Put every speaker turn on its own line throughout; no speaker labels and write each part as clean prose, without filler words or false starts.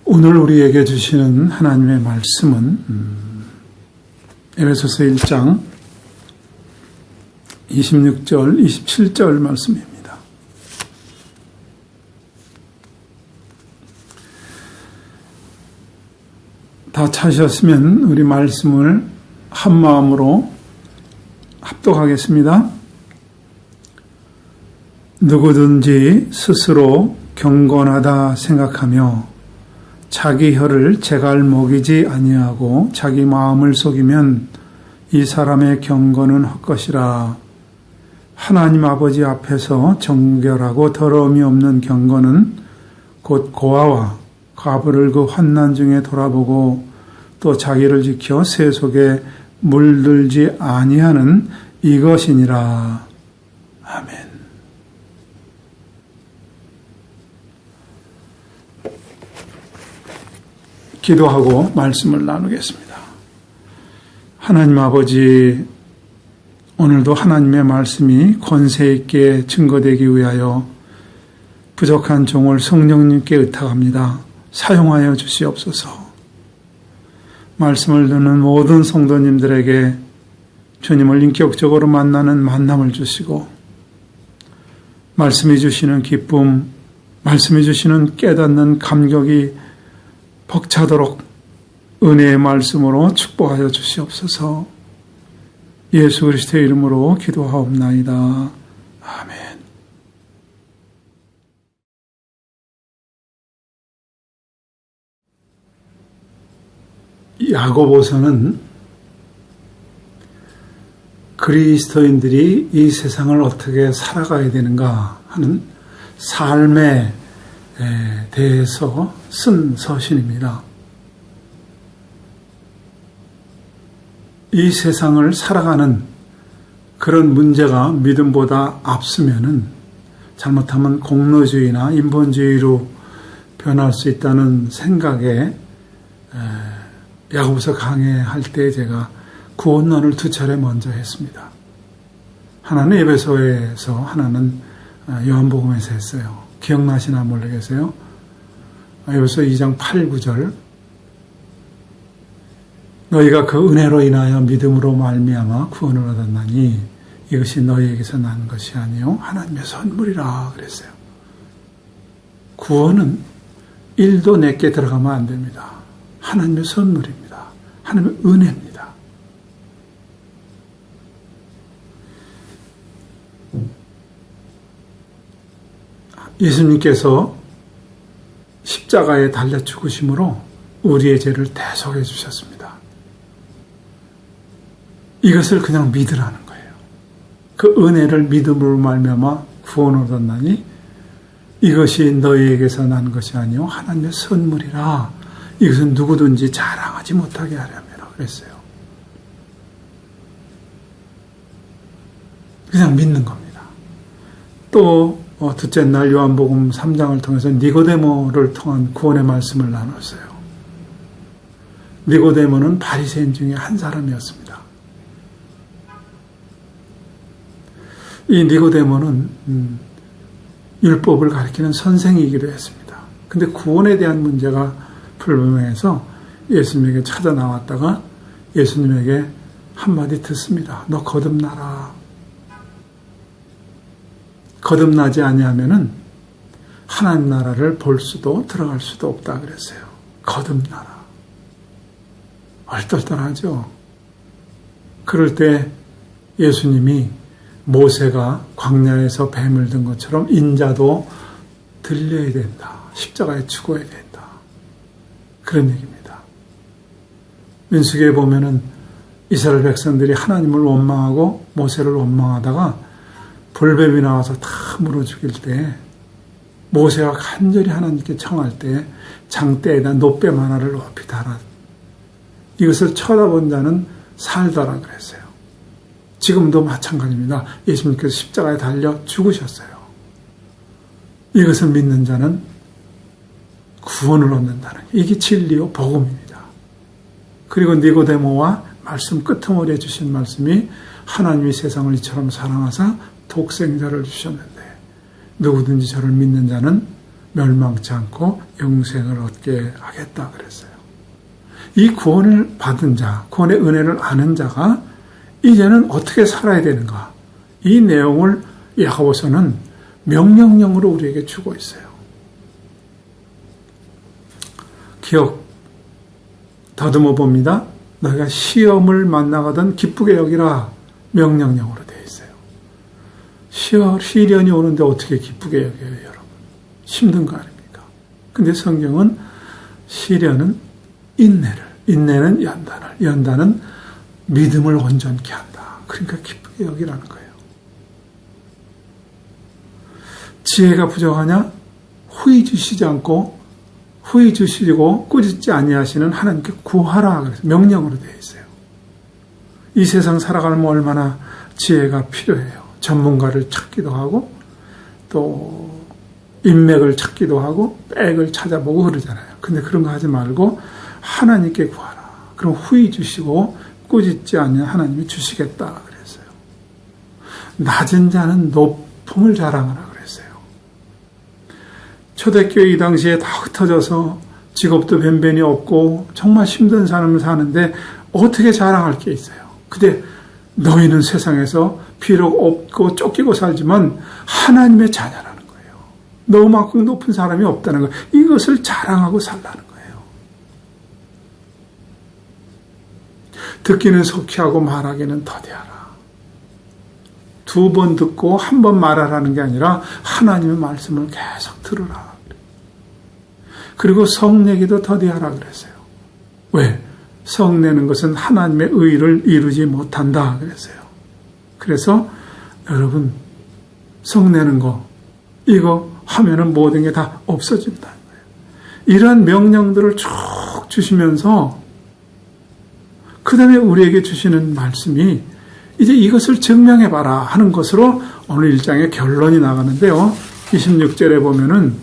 오늘 우리에게 주시는 하나님의 말씀은 에베소서 1장 26절, 27절 말씀입니다. 다 찾으셨으면 우리 말씀을 한 마음으로 합독하겠습니다. 누구든지 스스로 경건하다 생각하며 자기 혀를 제갈 먹이지 아니하고 자기 마음을 속이면 이 사람의 경건은 헛것이라. 하나님 아버지 앞에서 정결하고 더러움이 없는 경건은 곧 고아와 과부를 그 환난 중에 돌아보고 또 자기를 지켜 새 속에 물들지 아니하는 이것이니라. 아멘. 기도하고 말씀을 나누겠습니다. 하나님 아버지, 오늘도 하나님의 말씀이 권세 있게 증거되기 위하여 부족한 종을 성령님께 의탁합니다. 사용하여 주시옵소서. 말씀을 듣는 모든 성도님들에게 주님을 인격적으로 만나는 만남을 주시고, 말씀이 주시는 기쁨, 말씀이 주시는 깨닫는 감격이 벅차도록 은혜의 말씀으로 축복하여 주시옵소서. 예수 그리스도의 이름으로 기도하옵나이다. 아멘. 야고보서는 그리스도인들이 이 세상을 어떻게 살아가야 되는가 하는 삶에 대해서 쓴 서신입니다. 이 세상을 살아가는 그런 문제가 믿음보다 앞서면은 잘못하면 공로주의나 인본주의로 변할 수 있다는 생각에 야고보서 강해할 때 제가 구원론을 2차례 먼저 했습니다. 하나는 에베소에서, 하나는 요한복음에서 했어요. 기억나시나 모르겠어요? 에베소 2장 8, 9절. 너희가 그 은혜로 인하여 믿음으로 말미암아 구원을 얻었나니 이것이 너희에게서 난 것이 아니요 하나님의 선물이라 그랬어요. 구원은 일도 내게 들어가면 안 됩니다. 하나님의 선물입니다. 하나님의 은혜입니다. 예수님께서 십자가에 달려 죽으심으로 우리의 죄를 대속해 주셨습니다. 이것을 그냥 믿으라는 거예요. 그 은혜를 믿음으로 말미암아 구원을 얻었나니 이것이 너희에게서 난 것이 아니요 하나님의 선물이라. 이것은 누구든지 자랑하지 못하게 하려면 그랬어요. 그냥 믿는 겁니다. 또 둘째 날 요한복음 3장을 통해서 니고데모를 통한 구원의 말씀을 나눴어요. 니고데모는 바리새인 중에 한 사람이었습니다. 이 니고데모는 율법을 가리키는 선생이기도 했습니다. 근데 구원에 대한 문제가 불분명해서 예수님에게 찾아 나왔다가 예수님에게 한마디 듣습니다. 너 거듭나라. 거듭나지 아니하면은 하나님 나라를 볼 수도 들어갈 수도 없다 그랬어요. 거듭나라. 얼떨떨하죠. 그럴 때 예수님이 모세가 광야에서 뱀을 든 것처럼 인자도 들려야 된다. 십자가에 죽어야 된다. 그런 얘기입니다. 민수기에 보면은 이스라엘 백성들이 하나님을 원망하고 모세를 원망하다가 불뱀이 나와서 다 물어 죽일 때 모세가 간절히 하나님께 청할 때 장대에다 놋뱀 하나를 높이 달아 이것을 쳐다본 자는 살더라 그랬어요. 지금도 마찬가지입니다. 예수님께서 십자가에 달려 죽으셨어요. 이것을 믿는 자는 구원을 얻는다는 이게 진리요 복음입니다. 그리고 니고데모와 말씀 끄트머리에 주신 말씀이 하나님이 세상을 이처럼 사랑하사 독생자를 주셨는데 누구든지 저를 믿는 자는 멸망치 않고 영생을 얻게 하겠다 그랬어요. 이 구원을 받은 자, 구원의 은혜를 아는 자가 이제는 어떻게 살아야 되는가? 이 내용을 야고보서는 명령형으로 우리에게 주고 있어요. 기억 더듬어 봅니다. 너희가 시험을 만나거든 기쁘게 여기라. 명령형으로 되어 있어요. 시련이 오는데 어떻게 기쁘게 여겨요, 여러분? 힘든 거 아닙니까? 근데 성경은 시련은 인내는 연단은 믿음을 온전케 한다. 그러니까 기쁘게 여기라는 거예요. 지혜가 부족하냐? 후히 주시지 않고 후히 주시고 꾸짖지 아니하시는 하나님께 구하라. 그래서 명령으로 되어 있어요. 이 세상 살아가면 얼마나 지혜가 필요해요. 전문가를 찾기도 하고 또 인맥을 찾기도 하고 백을 찾아보고 그러잖아요. 근데 그런 거 하지 말고 하나님께 구하라. 그럼 후히 주시고 꾸짖지 않으면 하나님이 주시겠다 그랬어요. 낮은 자는 높음을 자랑하라 그랬어요. 초대교회 이 당시에 다 흩어져서 직업도 변변히 없고 정말 힘든 삶을 사는데 어떻게 자랑할 게 있어요. 근데 너희는 세상에서 비록 없고 쫓기고 살지만 하나님의 자녀라는 거예요. 너만큼 높은 사람이 없다는 거예요. 이것을 자랑하고 살라는 거예요. 듣기는 속히 하고 말하기는 더디하라. 2번 듣고 1번 말하라는 게 아니라 하나님의 말씀을 계속 들으라. 그리고 성내기도 더디하라 그랬어요. 왜? 성내는 것은 하나님의 의를 이루지 못한다 그랬어요. 그래서 여러분 성내는 거 이거 하면은 모든 게 다 없어진다는 거예요. 이러한 명령들을 쭉 주시면서 그 다음에 우리에게 주시는 말씀이 이제 이것을 증명해봐라 하는 것으로 오늘 1장의 결론이 나가는데요. 26절에 보면은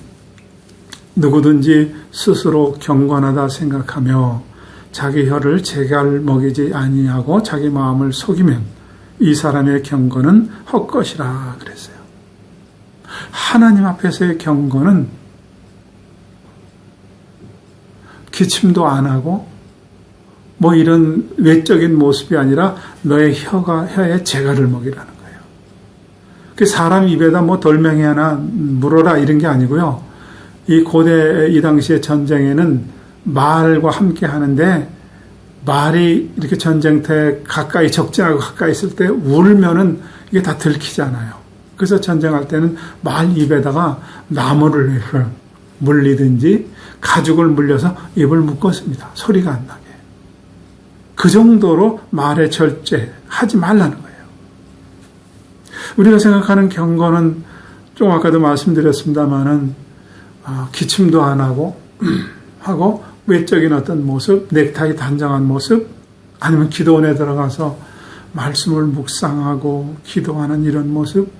누구든지 스스로 경건하다 생각하며 자기 혀를 재갈 먹이지 아니하고 자기 마음을 속이면 이 사람의 경건은 헛것이라 그랬어요. 하나님 앞에서의 경건은 기침도 안 하고 뭐 이런 외적인 모습이 아니라 너의 혀에 재갈을 먹이라는 거예요. 그 사람 입에다 뭐 돌멩이 하나 물어라 이런 게 아니고요. 이 고대 이 당시의 전쟁에는 말과 함께 하는데 말이 이렇게 전쟁터에 가까이 적진하고 가까이 있을 때 울면은 이게 다 들키잖아요. 그래서 전쟁할 때는 말 입에다가 나무를 물리든지 가죽을 물려서 입을 묶었습니다. 소리가 안 나게. 그 정도로 말에 절제하지 말라는 거예요. 우리가 생각하는 경건은 좀 아까도 말씀드렸습니다마는 기침도 안 하고 외적인 어떤 모습, 넥타이 단정한 모습, 아니면 기도원에 들어가서 말씀을 묵상하고 기도하는 이런 모습,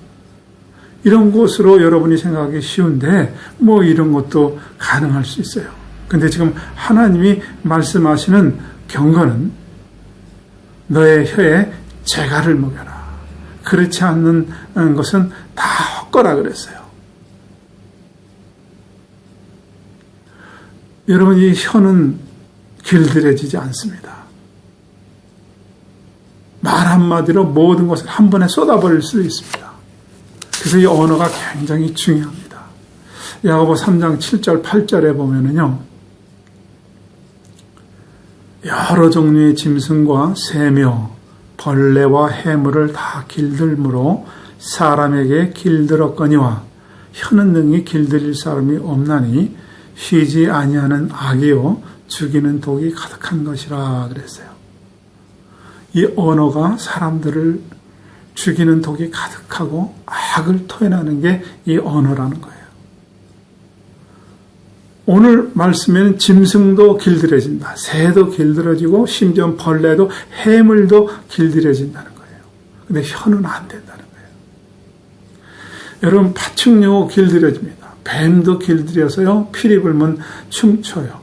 이런 것으로 여러분이 생각하기 쉬운데 뭐 이런 것도 가능할 수 있어요. 근데 지금 하나님이 말씀하시는 경건은 너의 혀에 재갈을 먹여라. 그렇지 않는 것은 다 헛거라 그랬어요. 여러분, 이 혀는 길들여지지 않습니다. 말 한마디로 모든 것을 한 번에 쏟아버릴 수 있습니다. 그래서 이 언어가 굉장히 중요합니다. 야고보 3장 7절 8절에 보면은요, 여러 종류의 짐승과 새며 벌레와 해물을 다 길들므로 사람에게 길들었거니와 혀는 능히 길들일 사람이 없나니 쉬지 아니하는 악이요 죽이는 독이 가득한 것이라 그랬어요. 이 언어가 사람들을 죽이는 독이 가득하고 악을 토해내는 게 이 언어라는 거예요. 오늘 말씀에는 짐승도 길들여진다. 새도 길들여지고 심지어 벌레도 해물도 길들여진다는 거예요. 근데 혀는 안 된다는 거예요. 여러분, 파충류 길들여집니다. 뱀도 길들여서요, 피리 불면 춤춰요.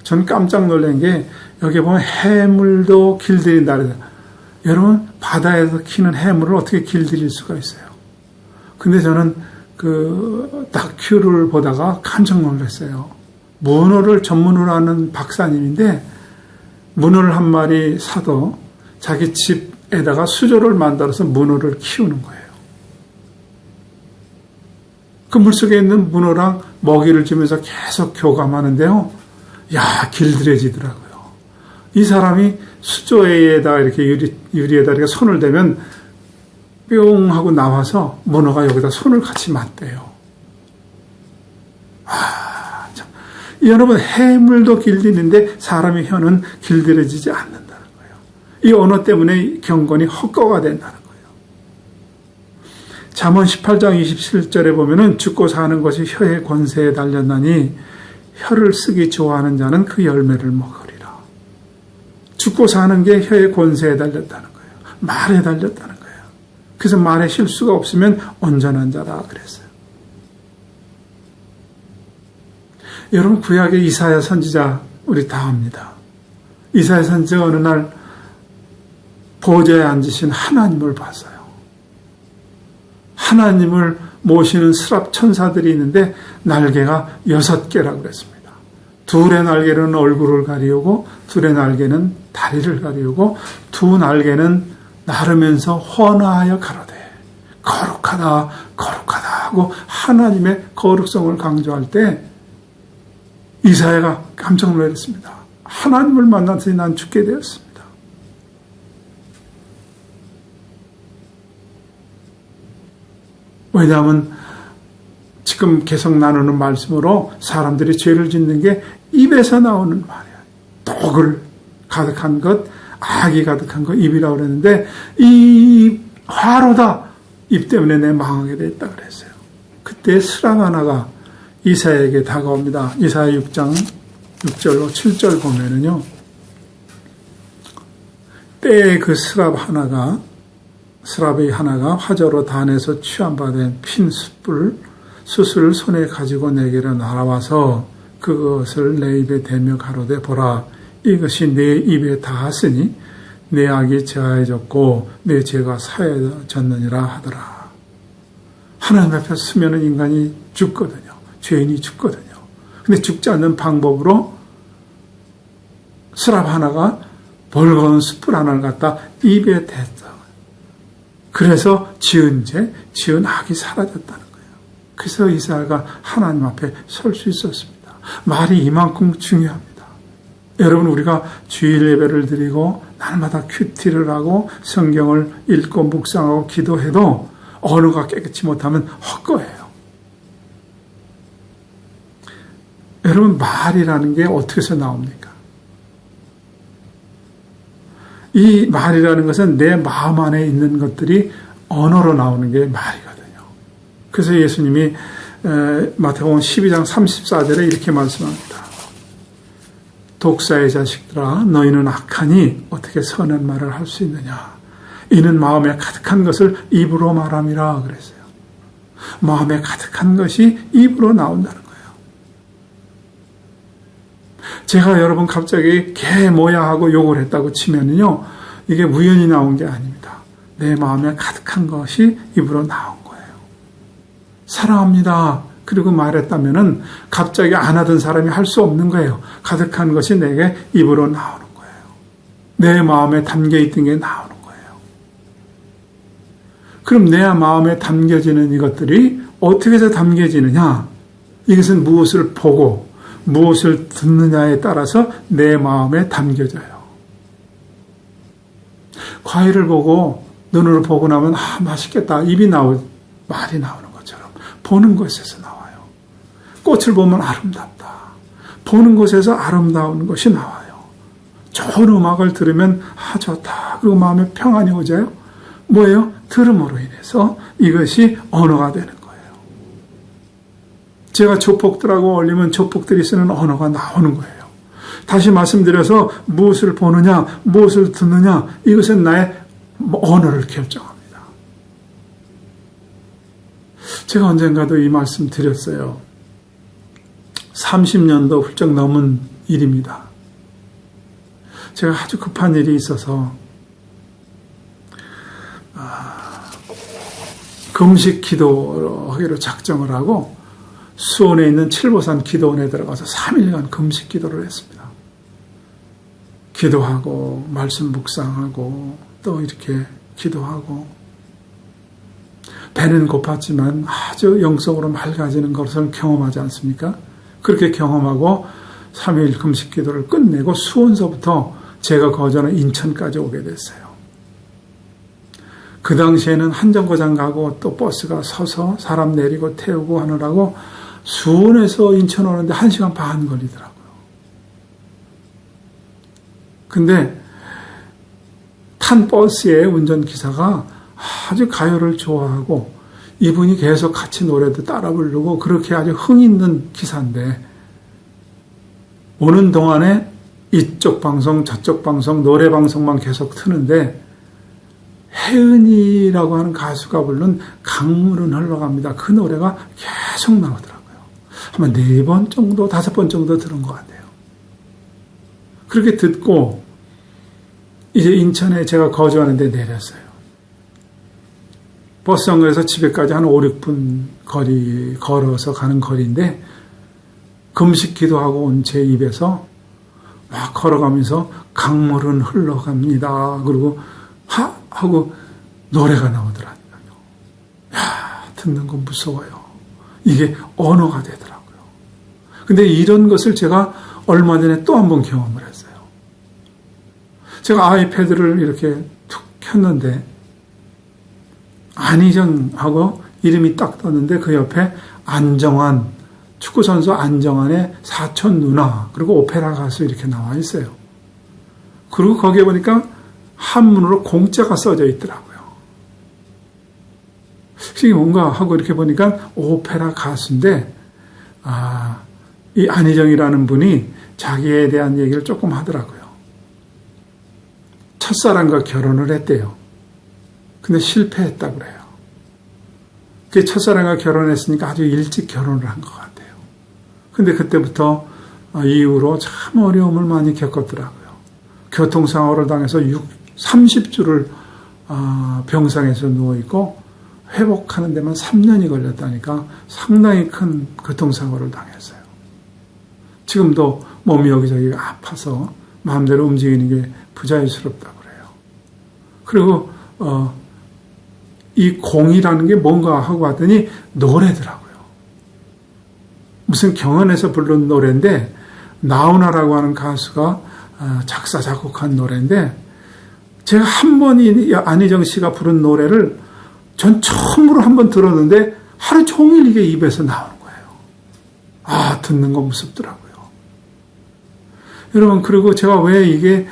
전 깜짝 놀란 게 여기 보면 해물도 길들인다 그래요. 여러분, 바다에서 키는 해물을 어떻게 길들일 수가 있어요? 근데 저는 그 다큐를 보다가 깜짝 놀랐어요. 문어를 전문으로 하는 박사님인데 문어를 한 마리 사도 자기 집에다가 수조를 만들어서 문어를 키우는 거예요. 그 물속에 있는 문어랑 먹이를 주면서 계속 교감하는데요. 야, 길들여지더라고요. 이 사람이 수조에다가 이렇게 유리에다 이렇게 손을 대면 뿅 하고 나와서 문어가 여기다 손을 같이 맞대요. 참. 여러분, 해물도 길들이는데 사람의 혀는 길들여지지 않는다는 거예요. 이 언어 때문에 경건이 헛거가 된다는 거예요. 잠언 18장 27절에 보면은 죽고 사는 것이 혀의 권세에 달렸나니 혀를 쓰기 좋아하는 자는 그 열매를 먹으리라. 죽고 사는 게 혀의 권세에 달렸다는 거예요. 말에 달렸다는 거예요. 그래서 말에 실수가 없으면 온전한 자라 그랬어요. 여러분, 구약의 이사야 선지자 우리 다 압니다. 이사야 선지자가 어느 날 보좌에 앉으신 하나님을 봤어요. 하나님을 모시는 스랍 천사들이 있는데 날개가 6개라고 그랬습니다. 둘의 날개는 얼굴을 가리우고 둘의 날개는 다리를 가리우고 두 날개는 나르면서 헌화하여 가로되 거룩하다 거룩하다 하고 하나님의 거룩성을 강조할 때 이사야가 깜짝 놀랐습니다. 하나님을 만나서 난 죽게 되었습니다. 왜냐하면 지금 계속 나누는 말씀으로 사람들이 죄를 짓는 게 입에서 나오는 말이야. 독을 가득한 것, 악이 가득한 것, 입이라고 그랬는데 이 화로다. 입 때문에 내 망하게 됐다 그랬어요. 그때 스람 하나가 이사야에게 다가옵니다. 이사야 6장 6절로 7절 보면은요. 때에 그 스랍의 하나가 화저로 단에서 취한바된 핀 숯을 손에 가지고 내게로 날아와서 그것을 내 입에 대며 가로되 보라 이것이 내 입에 닿았으니 내 악이 제하여졌고 내 죄가 사해졌느니라 하더라. 하나님 앞에 서면은 인간이 죽거든요. 죄인이 죽거든요. 근데 죽지 않는 방법으로 스랍 하나가 벌거운 숯불 하나를 갖다 입에 댔다. 그래서 지은 악이 사라졌다는 거예요. 그래서 이사야가 하나님 앞에 설 수 있었습니다. 말이 이만큼 중요합니다. 여러분, 우리가 주일 예배를 드리고 날마다 큐티를 하고 성경을 읽고 묵상하고 기도해도 언어가 깨끗이 못하면 헛거예요. 여러분, 말이라는 게 어떻게 해서 나옵니까? 이 말이라는 것은 내 마음 안에 있는 것들이 언어로 나오는 게 말이거든요. 그래서 예수님이 마태복음 12장 34절에 이렇게 말씀합니다. 독사의 자식들아 너희는 악하니 어떻게 선한 말을 할 수 있느냐. 이는 마음에 가득한 것을 입으로 말함이라 그랬어요. 마음에 가득한 것이 입으로 나온다는 거예요. 제가 여러분 갑자기 개 뭐야 하고 욕을 했다고 치면요, 이게 우연히 나온 게 아닙니다. 내 마음에 가득한 것이 입으로 나온 거예요. 사랑합니다. 그리고 말했다면은 갑자기 안 하던 사람이 할 수 없는 거예요. 가득한 것이 내게 입으로 나오는 거예요. 내 마음에 담겨 있던 게 나오는 거예요. 그럼 내 마음에 담겨지는 이것들이 어떻게 해서 담겨지느냐? 이것은 무엇을 보고 무엇을 듣느냐에 따라서 내 마음에 담겨져요. 과일을 보고 눈으로 보고 나면 맛있겠다. 말이 나오는 것처럼 보는 것에서 나와요. 꽃을 보면 아름답다. 보는 곳에서 아름다운 것이 나와요. 좋은 음악을 들으면 좋다. 그리고 마음에 평안이 오져요. 뭐예요? 들음으로 인해서 이것이 언어가 되는 거예요. 제가 조폭들하고 어울리면 조폭들이 쓰는 언어가 나오는 거예요. 다시 말씀드려서 무엇을 보느냐, 무엇을 듣느냐, 이것은 나의 언어를 결정합니다. 제가 언젠가도 이 말씀 드렸어요. 30년도 훌쩍 넘은 일입니다. 제가 아주 급한 일이 있어서 금식 기도하기로 작정을 하고 수원에 있는 칠보산 기도원에 들어가서 3일간 금식 기도를 했습니다. 기도하고 말씀 묵상하고 또 이렇게 기도하고 배는 고팠지만 아주 영적으로 맑아지는 것을 경험하지 않습니까? 그렇게 경험하고 3일 금식 기도를 끝내고 수원서부터 제가 거주하는 인천까지 오게 됐어요. 그 당시에는 한정거장 가고 또 버스가 서서 사람 내리고 태우고 하느라고 수원에서 인천 오는데 1시간 반 걸리더라고요. 근데 탄 버스의 운전기사가 아주 가요를 좋아하고 이분이 계속 같이 노래도 따라 부르고 그렇게 아주 흥 있는 기사인데 오는 동안에 이쪽 방송 저쪽 방송 노래 방송만 계속 트는데 혜은이라고 하는 가수가 부른 강물은 흘러갑니다. 그 노래가 계속 나오더라고요. 아마 4번 정도 5번 정도 들은 것 같아요. 그렇게 듣고 이제 인천에 제가 거주하는 데 내렸어요. 버스 정거에서 집에까지 한 5, 6분 거리 걸어서 가는 거리인데 금식 기도하고 온 제 입에서 막 걸어가면서 강물은 흘러갑니다. 그리고 하고 노래가 나오더라니까요. 야, 듣는 건 무서워요. 이게 언어가 되더라고요. 근데 이런 것을 제가 얼마 전에 또 한 번 경험을 했어요. 제가 아이패드를 이렇게 툭 켰는데 안희정하고 이름이 딱 떴는데 그 옆에 안정환, 축구선수 안정환의 사촌 누나, 그리고 오페라 가수 이렇게 나와 있어요. 그리고 거기에 보니까 한문으로 공짜가 써져 있더라고요. 이게 뭔가 하고 이렇게 보니까 오페라 가수인데, 이 안희정이라는 분이 자기에 대한 얘기를 조금 하더라고요. 첫사랑과 결혼을 했대요. 근데 실패했다고 그래요. 그 첫사랑과 결혼했으니까 아주 일찍 결혼을 한 것 같아요. 근데 그때부터 이후로 참 어려움을 많이 겪었더라고요. 교통사고를 당해서 30주를 병상에서 누워있고 회복하는 데만 3년이 걸렸다니까 상당히 큰 교통사고를 당했어요. 지금도 몸이 여기저기가 아파서 마음대로 움직이는 게 부자유스럽다고 그래요. 그리고 이 공이라는 게 뭔가 하고 왔더니 노래더라고요. 무슨 경연에서 부른 노래인데 나훈아라고 하는 가수가 작사 작곡한 노래인데 제가 한 번 안희정 씨가 부른 노래를 전 처음으로 한 번 들었는데 하루 종일 이게 입에서 나오는 거예요. 듣는 거 무섭더라고요. 여러분, 그리고 제가 왜 이게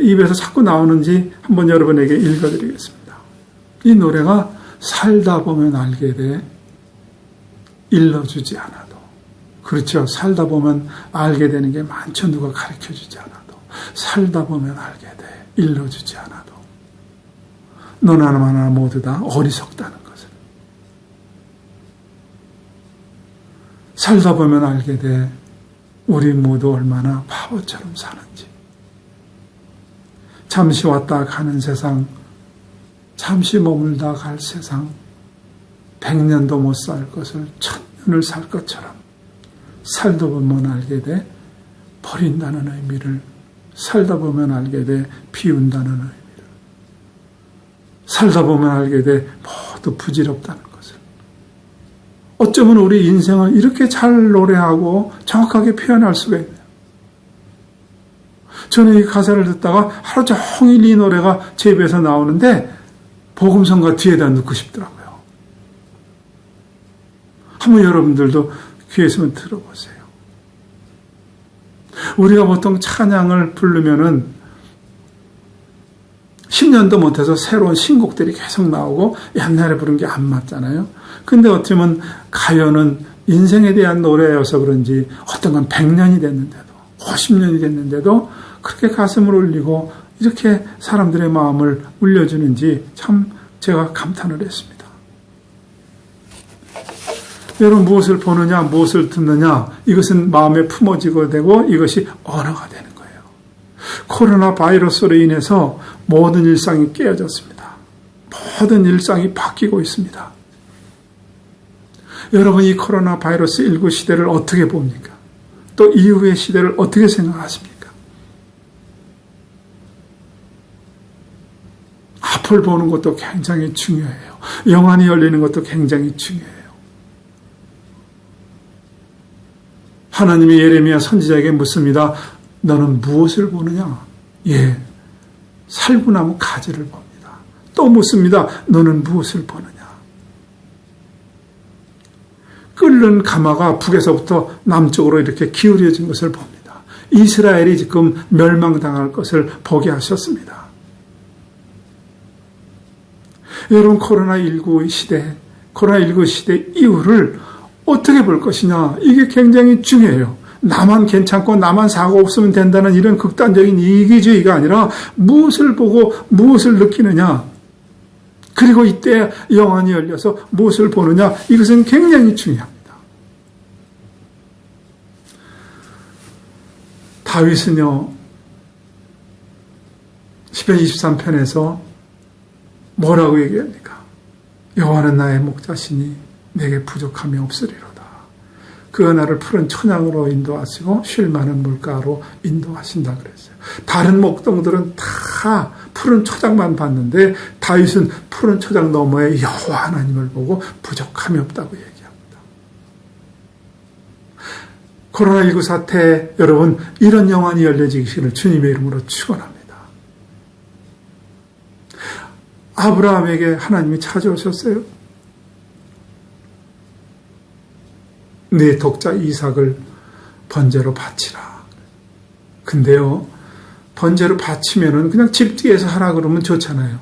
입에서 자꾸 나오는지 한번 여러분에게 읽어드리겠습니다. 이 노래가 살다 보면 알게 돼 일러주지 않아도. 그렇죠. 살다 보면 알게 되는 게 많죠. 누가 가르쳐주지 않아도. 살다 보면 알게 돼 일러주지 않아도. 너나 나나 모두 다 어리석다는 것을. 살다 보면 알게 돼 우리 모두 얼마나 바보처럼 사는지. 잠시 왔다 가는 세상, 잠시 머물다 갈 세상, 100년도 못 살 것을 1000년을 살 것처럼 살다 보면 알게 돼 버린다는 의미를, 살다 보면 알게 돼 비운다는 의미를, 살다 보면 알게 돼 모두 부질없다는 것을. 어쩌면 우리 인생을 이렇게 잘 노래하고 정확하게 표현할 수가 있네요. 저는 이 가사를 듣다가 하루 종일 이 노래가 제 입에서 나오는데 복음성가 뒤에다 넣고 싶더라고요. 한번 여러분들도 귀에 있으면 들어보세요. 우리가 보통 찬양을 부르면은 10년도 못해서 새로운 신곡들이 계속 나오고 옛날에 부른 게 안 맞잖아요. 근데 어떻게 보면 가요는 인생에 대한 노래여서 그런지 어떤 건 100년이 됐는데도 50년이 됐는데도 그렇게 가슴을 울리고 이렇게 사람들의 마음을 울려주는지 참 제가 감탄을 했습니다. 여러분, 무엇을 보느냐, 무엇을 듣느냐, 이것은 마음에 품어지게 되고 이것이 언어가 되는 거예요. 코로나 바이러스로 인해서 모든 일상이 깨어졌습니다. 모든 일상이 바뀌고 있습니다. 여러분, 이 코로나 바이러스 19 시대를 어떻게 봅니까? 또 이후의 시대를 어떻게 생각하십니까? 앞을 보는 것도 굉장히 중요해요. 영안이 열리는 것도 굉장히 중요해요. 하나님이 예레미야 선지자에게 묻습니다. 너는 무엇을 보느냐? 예, 살구나무 가지를 봅니다. 또 묻습니다. 너는 무엇을 보느냐? 끓는 가마가 북에서부터 남쪽으로 이렇게 기울여진 것을 봅니다. 이스라엘이 지금 멸망당할 것을 보게 하셨습니다. 여러분, 코로나19 시대 이후를 어떻게 볼 것이냐, 이게 굉장히 중요해요. 나만 괜찮고 나만 사고 없으면 된다는 이런 극단적인 이기주의가 아니라 무엇을 보고 무엇을 느끼느냐, 그리고 이때 영안이 열려서 무엇을 보느냐, 이것은 굉장히 중요합니다. 다윗은요, 시편 23편에서 뭐라고 얘기합니까? 여호와는 나의 목자시니 내게 부족함이 없으리로다. 그가 나를 푸른 초장으로 인도하시고 쉴 만한 물가로 인도하신다 그랬어요. 다른 목동들은 다 푸른 초장만 봤는데 다윗은 푸른 초장 너머에 여호와 하나님을 보고 부족함이 없다고 얘기합니다. 코로나19 사태, 여러분, 이런 영안이 열려지기를 주님의 이름으로 축원합니다. 아브라함에게 하나님이 찾아오셨어요. 네 독자 이삭을 번제로 바치라. 근데요, 번제로 바치면은 그냥 집 뒤에서 하라 그러면 좋잖아요.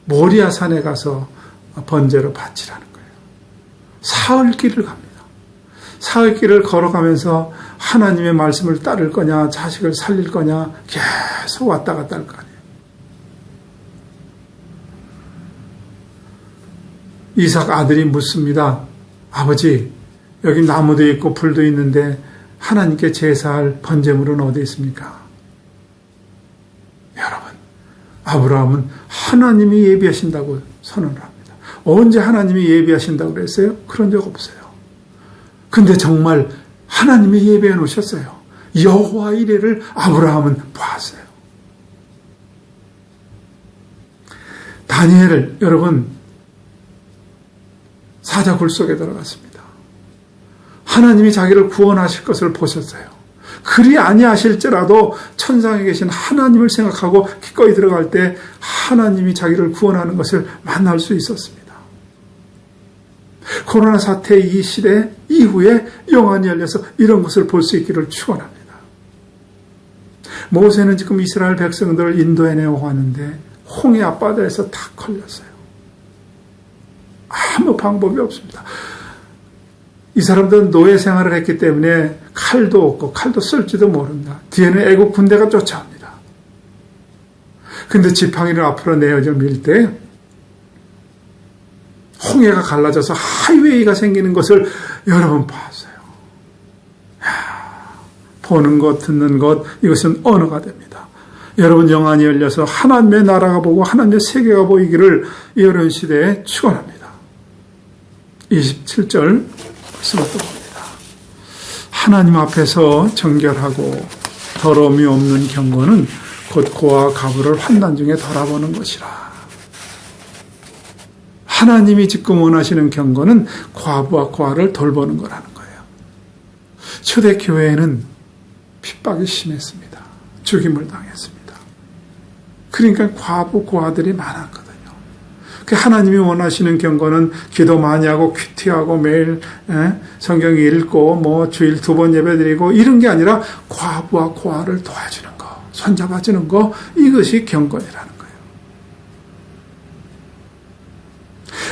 모리아 산에 가서 번제로 바치라는 거예요. 사흘길을 갑니다. 사흘길을 걸어가면서 하나님의 말씀을 따를 거냐, 자식을 살릴 거냐, 계속 왔다 갔다 할 거 아니에요. 이삭 아들이 묻습니다. 아버지, 여기 나무도 있고 불도 있는데 하나님께 제사할 번제물은 어디 있습니까? 여러분, 아브라함은 하나님이 예비하신다고 선언을 합니다. 언제 하나님이 예비하신다고 그랬어요? 그런 적 없어요. 근데 정말 하나님이 예비해 놓으셨어요. 여호와 이레를 아브라함은 보았어요. 다니엘, 여러분, 사자굴 속에 들어갔습니다. 하나님이 자기를 구원하실 것을 보셨어요. 그리 아니하실지라도 천상에 계신 하나님을 생각하고 기꺼이 들어갈 때 하나님이 자기를 구원하는 것을 만날 수 있었습니다. 코로나 사태 이 시대 이후에 영안이 열려서 이런 것을 볼 수 있기를 축원합니다. 모세는 지금 이스라엘 백성들을 인도해내고 가는데 홍해 앞바다에서 다 걸렸어요. 아무 방법이 없습니다. 이 사람들은 노예 생활을 했기 때문에 칼도 없고 칼도 쓸지도 모른다. 뒤에는 애국 군대가 쫓아옵니다. 근데 지팡이를 앞으로 내어져 밀 때 홍해가 갈라져서 하이웨이가 생기는 것을 여러분 봤어요. 보는 것, 듣는 것, 이것은 언어가 됩니다. 여러분, 영안이 열려서 하나님의 나라가 보고 하나님의 세계가 보이기를 이런 시대에 축원합니다. 27절 말씀을 또 봅니다. 하나님 앞에서 정결하고 더러움이 없는 경건은 곧 고아 가부를 환난 중에 돌아보는 것이라. 하나님이 지금 원하시는 경건은 과부와 고아를 돌보는 거라는 거예요. 초대교회에는 핍박이 심했습니다. 죽임을 당했습니다. 그러니까 과부, 고아들이 많았거든요. 하나님이 원하시는 경건은 기도 많이 하고 큐티하고 매일 성경 읽고 주일 2번 예배드리고 이런 게 아니라 과부와 고아를 도와주는 거, 손잡아주는 거, 이것이 경건이라는 거예요.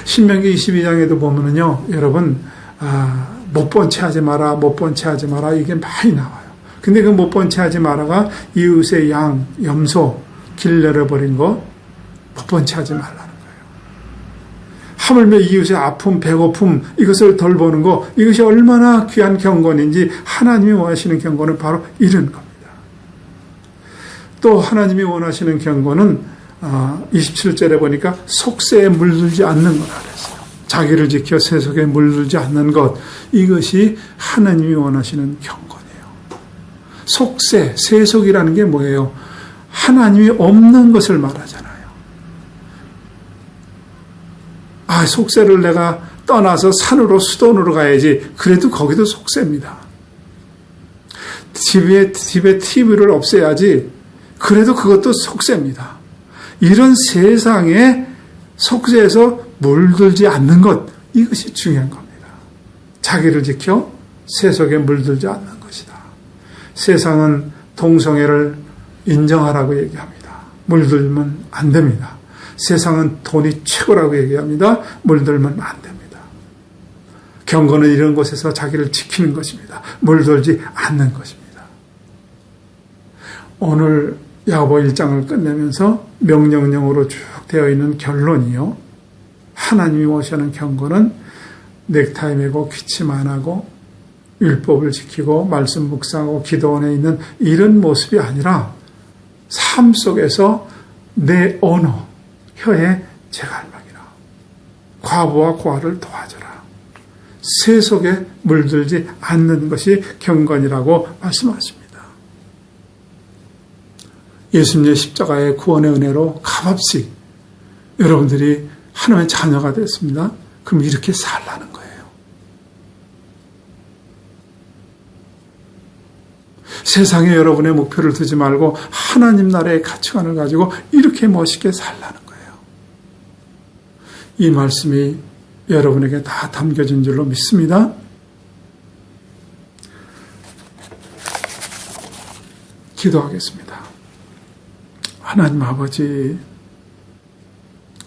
신명기 22장에도 보면은요, 여러분, 못 본 채 하지 마라, 못 본 채 하지 마라, 이게 많이 나와요. 근데 그 못 본 채 하지 마라가 이웃의 양, 염소, 길 내려버린 거 못 본 채 하지 말라는 거예요. 하물며 이웃의 아픔, 배고픔, 이것을 돌보는 거, 이것이 얼마나 귀한 경건인지 하나님이 원하시는 경건은 바로 이런 겁니다. 또 하나님이 원하시는 경건은 27절에 보니까 속세에 물들지 않는 거라 그랬어요. 자기를 지켜 세속에 물들지 않는 것, 이것이 하나님이 원하시는 경건이에요. 속세, 세속이라는 게 뭐예요? 하나님이 없는 것을 말하잖아요. 속세를 내가 떠나서 산으로 수도원으로 가야지. 그래도 거기도 속세입니다. 집에 TV를 없애야지. 그래도 그것도 속세입니다. 이런 세상에 속세에서 물들지 않는 것, 이것이 중요한 겁니다. 자기를 지켜 세속에 물들지 않는 것이다. 세상은 동성애를 인정하라고 얘기합니다. 물들면 안 됩니다. 세상은 돈이 최고라고 얘기합니다. 물들면 안 됩니다. 경건은 이런 곳에서 자기를 지키는 것입니다. 물들지 않는 것입니다. 오늘 야고보 1장을 끝내면서 명령령으로 쭉 되어 있는 결론이요. 하나님이 원하시는 경건은 넥타이 매고 기침 안 하고 율법을 지키고 말씀 묵상하고 기도 안에 있는 이런 모습이 아니라 삶 속에서 내 언어, 혀에 제갈망이라. 과부와 고아를 도와줘라. 세속에 물들지 않는 것이 경건이라고 말씀하십니다. 예수님의 십자가의 구원의 은혜로 값없이 여러분들이 하나님의 자녀가 됐습니다. 그럼 이렇게 살라는 거예요. 세상에 여러분의 목표를 두지 말고 하나님 나라의 가치관을 가지고 이렇게 멋있게 살라는 거예요. 이 말씀이 여러분에게 다 담겨진 줄로 믿습니다. 기도하겠습니다. 하나님 아버지,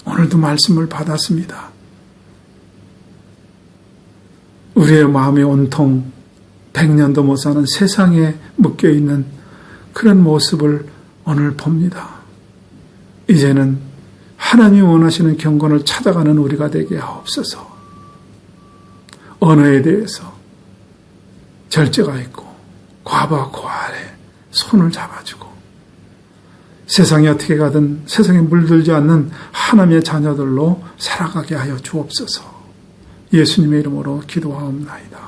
오늘도 말씀을 받았습니다. 우리의 마음이 온통 100년도 못 사는 세상에 묶여있는 그런 모습을 오늘 봅니다. 이제는 하나님이 원하시는 경건을 찾아가는 우리가 되게 하옵소서. 언어에 대해서 절제가 있고 과부와 고아의 손을 잡아주고 세상이 어떻게 가든 세상에 물들지 않는 하나님의 자녀들로 살아가게 하여 주옵소서. 예수님의 이름으로 기도하옵나이다.